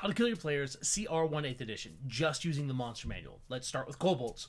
How to Kill Your Players CR 1/8 edition, just using the monster manual. Let's start with kobolds.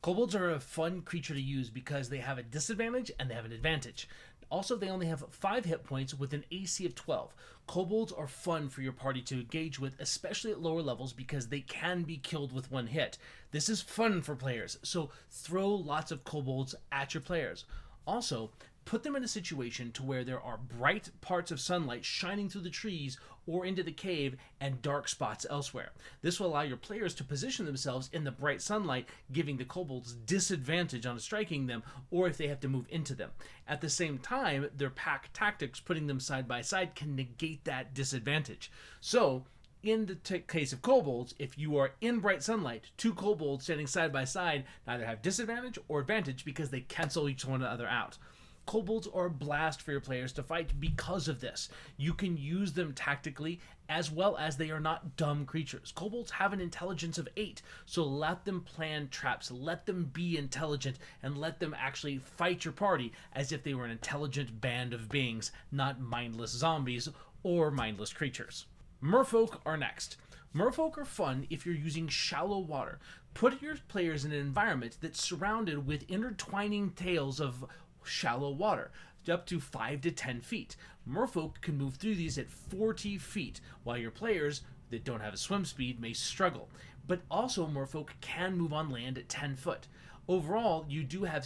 Kobolds are a fun creature to use because they have a disadvantage and they have an advantage. Also, they only have 5 hit points with an AC of 12. Kobolds are fun for your party to engage with, especially at lower levels, because they can be killed with one hit. This is fun for players, so throw lots of kobolds at your players. Also, put them in a situation to where there are bright parts of sunlight shining through the trees or into the cave and dark spots elsewhere. This will allow your players to position themselves in the bright sunlight, giving the kobolds disadvantage on striking them or if they have to move into them. At the same time, their pack tactics, putting them side by side, can negate that disadvantage. So, in the case of kobolds, if you are in bright sunlight, 2 kobolds standing side by side neither have disadvantage or advantage because they cancel each one another out. Kobolds are a blast for your players to fight because of this. You can use them tactically as well as they are not dumb creatures. Kobolds have an intelligence of 8, so let them plan traps, let them be intelligent, and let them actually fight your party as if they were an intelligent band of beings, not mindless zombies or mindless creatures. Merfolk are next. Merfolk are fun if you're using shallow water. Put your players in an environment that's surrounded with intertwining tails of shallow water, up to 5 to 10 feet. Merfolk can move through these at 40 feet, while your players that don't have a swim speed may struggle. But also, merfolk can move on land at 10 foot. Overall, you do have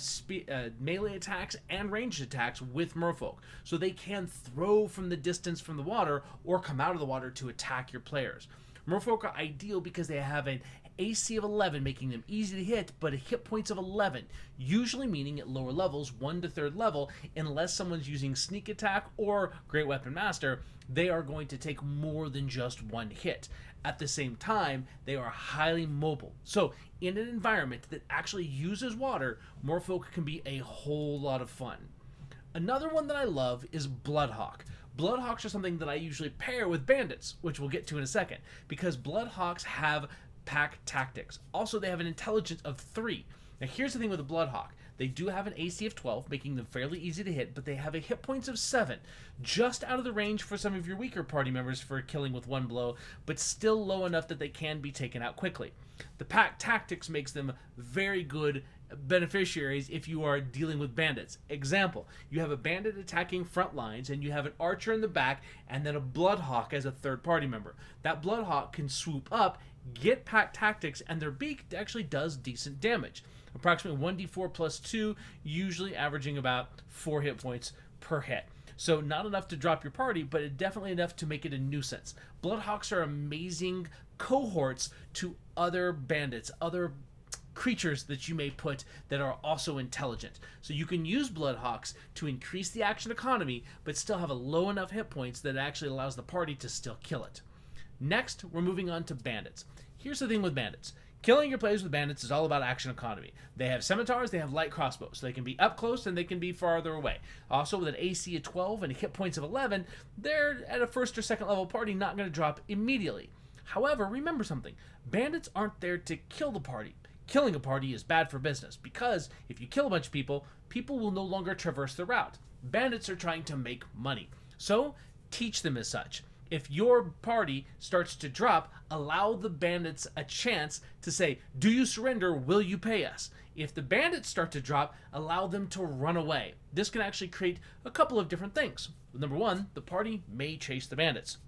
melee attacks and ranged attacks with merfolk, so they can throw from the distance from the water or come out of the water to attack your players. Merfolk are ideal because they have an AC of 11, making them easy to hit, but a hit points of 11, usually meaning at lower levels, 1 to 3rd level, unless someone's using sneak attack or great weapon master, they are going to take more than just 1 hit. At the same time, they are highly mobile. So, in an environment that actually uses water, merfolk can be a whole lot of fun. Another one that I love is Bloodhawk. Bloodhawks are something that I usually pair with bandits, which we'll get to in a second, because Bloodhawks have pack tactics. Also, they have an intelligence of 3. Now, here's the thing with the Bloodhawk. They do have an AC of 12, making them fairly easy to hit, but they have a hit points of 7, just out of the range for some of your weaker party members for killing with 1 blow, but still low enough that they can be taken out quickly. The pack tactics makes them very good beneficiaries if you are dealing with bandits. Example, you have a bandit attacking front lines and you have an archer in the back and then a Bloodhawk as a third party member. That Bloodhawk can swoop up, get pack tactics, and their beak actually does decent damage. Approximately 1d4 plus 2, usually averaging about 4 hit points per hit. So not enough to drop your party, but definitely enough to make it a nuisance. Bloodhawks are amazing cohorts to other bandits, other creatures that you may put that are also intelligent. So you can use Bloodhawks to increase the action economy, but still have a low enough hit points that it actually allows the party to still kill it. Next, we're moving on to bandits. Here's the thing with bandits. Killing your players with bandits is all about action economy. They have scimitars, they have light crossbows, so they can be up close and they can be farther away. Also, with an AC of 12 and hit points of 11, they're at a 1st or 2nd level party not going to drop immediately. However, remember something. Bandits aren't there to kill the party. Killing a party is bad for business, because if you kill a bunch of people, people will no longer traverse the route. Bandits are trying to make money. So, teach them as such. If your party starts to drop, allow the bandits a chance to say, do you surrender? Will you pay us? If the bandits start to drop, allow them to run away. This can actually create a couple of different things. Number 1, the party may chase the bandits,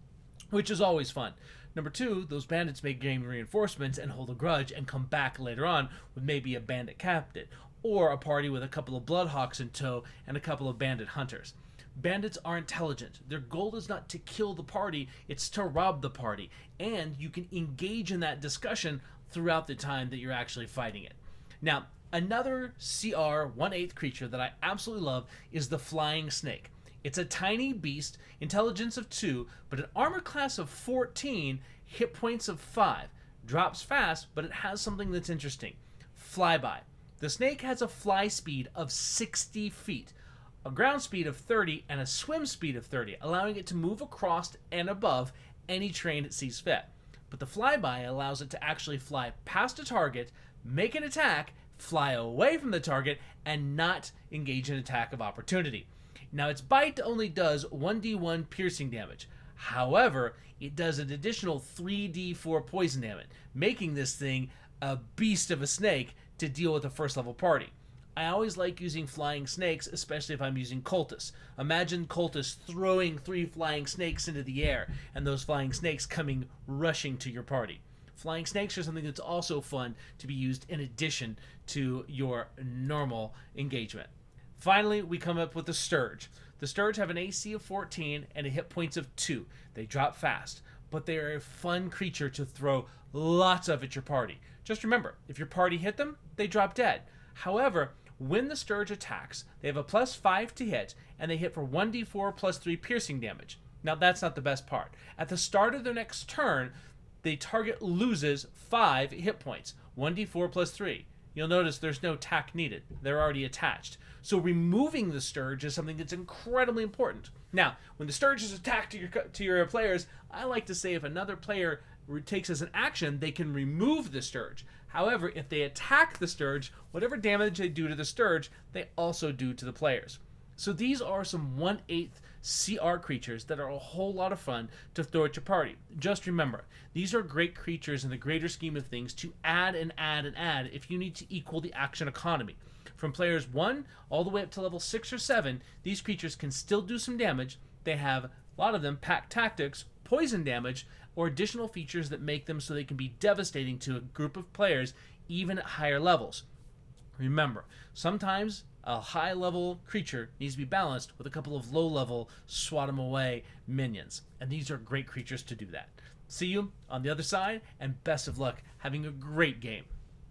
which is always fun. Number 2, those bandits may gain reinforcements and hold a grudge and come back later on with maybe a bandit captain, or a party with a couple of Bloodhawks in tow and a couple of bandit hunters. Bandits are intelligent. Their goal is not to kill the party, it's to rob the party. And you can engage in that discussion throughout the time that you're actually fighting it. Now, another CR 1/8 creature that I absolutely love is the Flying Snake. It's a tiny beast, intelligence of 2, but an armor class of 14, hit points of 5. Drops fast, but it has something that's interesting. Flyby. The snake has a fly speed of 60 feet. A ground speed of 30, and a swim speed of 30, allowing it to move across and above any terrain it sees fit. But the flyby allows it to actually fly past a target, make an attack, fly away from the target, and not engage in attack of opportunity. Now, its bite only does 1d1 piercing damage. However, it does an additional 3d4 poison damage, making this thing a beast of a snake to deal with a first level party. I always like using flying snakes, especially if I'm using cultists. Imagine cultists throwing 3 flying snakes into the air, and those flying snakes coming rushing to your party. Flying snakes are something that's also fun to be used in addition to your normal engagement. Finally, we come up with the Sturge. The Sturge have an AC of 14 and a hit points of 2. They drop fast, but they are a fun creature to throw lots of at your party. Just remember, if your party hit them, they drop dead. However, when the Sturge attacks, they have a +5 to hit, and they hit for 1d4 plus 3 piercing damage. Now, that's not the best part. At the start of their next turn, the target loses 5 hit points, 1d4 plus 3. You'll notice there's no tack needed. They're already attached. So removing the Sturge is something that's incredibly important. Now, when the Sturge is attacked to your players, I like to say if another player takes as an action, they can remove the Sturge. However, if they attack the Sturge, whatever damage they do to the Sturge, they also do to the players. So these are some 1/8 CR creatures that are a whole lot of fun to throw at your party. Just remember, these are great creatures in the greater scheme of things to add and add and add if you need to equal the action economy. From players 1 all the way up to level 6 or 7, these creatures can still do some damage. They have, a lot of them, pack tactics, poison damage, or additional features that make them so they can be devastating to a group of players even at higher levels. Remember, sometimes a high-level creature needs to be balanced with a couple of low-level swat-em-away minions, and these are great creatures to do that. See you on the other side, and best of luck having a great game.